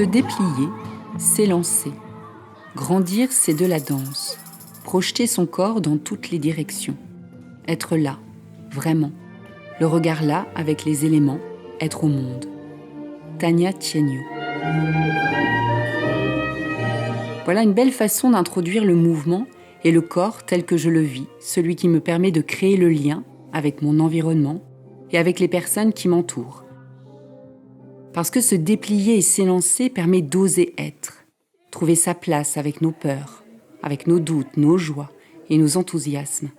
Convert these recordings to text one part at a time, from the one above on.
Se déplier, s'élancer. Grandir, c'est de la danse. Projeter son corps dans toutes les directions. Être là, vraiment. Le regard là, avec les éléments, être au monde. Tania Tienyo. Voilà une belle façon d'introduire le mouvement et le corps tel que je le vis, celui qui me permet de créer le lien avec mon environnement et avec les personnes qui m'entourent. Parce que se déplier et s'élancer permet d'oser être, trouver sa place avec nos peurs, avec nos doutes, nos joies et nos enthousiasmes.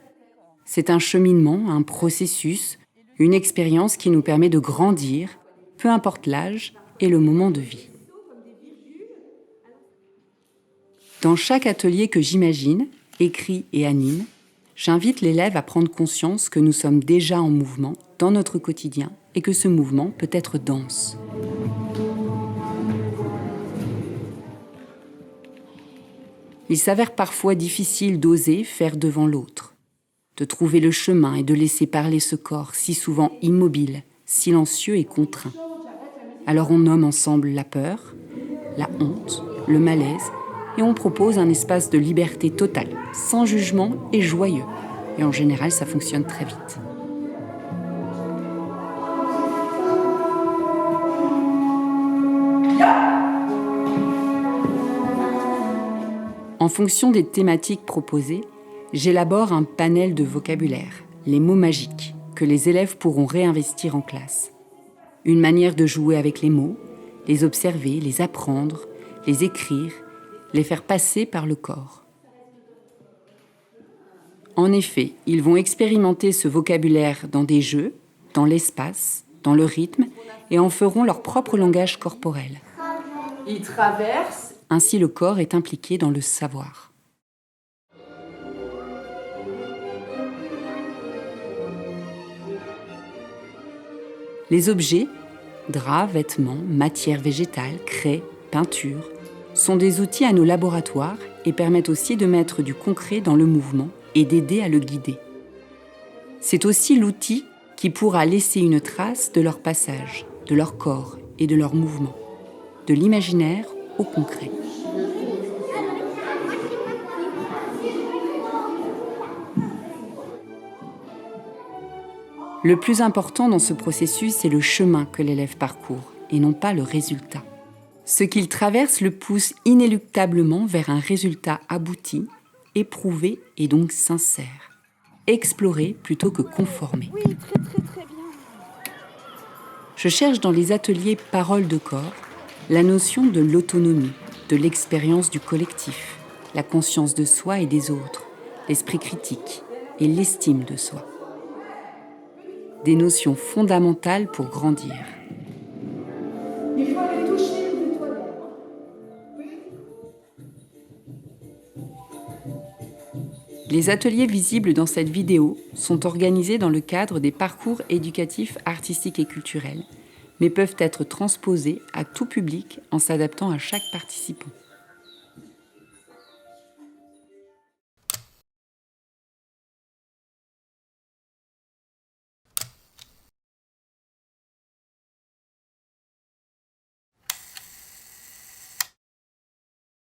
C'est un cheminement, un processus, une expérience qui nous permet de grandir, peu importe l'âge et le moment de vie. Dans chaque atelier que j'imagine, écris et anime, j'invite l'élève à prendre conscience que nous sommes déjà en mouvement dans notre quotidien et que ce mouvement peut être dense. Il s'avère parfois difficile d'oser faire devant l'autre, de trouver le chemin et de laisser parler ce corps si souvent immobile, silencieux et contraint. Alors on nomme ensemble la peur, la honte, le malaise, et on propose un espace de liberté totale, sans jugement et joyeux. Et en général, ça fonctionne très vite. En fonction des thématiques proposées, j'élabore un panel de vocabulaire, les mots magiques, que les élèves pourront réinvestir en classe. Une manière de jouer avec les mots, les observer, les apprendre, les écrire, les faire passer par le corps. En effet, ils vont expérimenter ce vocabulaire dans des jeux, dans l'espace, dans le rythme, et en feront leur propre langage corporel. Ils traversent. Ainsi, le corps est impliqué dans le savoir. Les objets, draps, vêtements, matières végétales, craie, peinture, sont des outils à nos laboratoires et permettent aussi de mettre du concret dans le mouvement et d'aider à le guider. C'est aussi l'outil qui pourra laisser une trace de leur passage, de leur corps et de leur mouvement, de l'imaginaire au concret. Le plus important dans ce processus, c'est le chemin que l'élève parcourt et non pas le résultat. Ce qu'il traverse le pousse inéluctablement vers un résultat abouti, éprouvé et donc sincère. Explorer plutôt que conformer. Oui, très bien. Je cherche dans les ateliers Paroles de corps la notion de l'autonomie, de l'expérience du collectif, la conscience de soi et des autres, l'esprit critique et l'estime de soi. Des notions fondamentales pour grandir. Il faut aller toucher les toilettes. Les ateliers visibles dans cette vidéo sont organisés dans le cadre des parcours éducatifs, artistiques et culturels, mais peuvent être transposés à tout public en s'adaptant à chaque participant.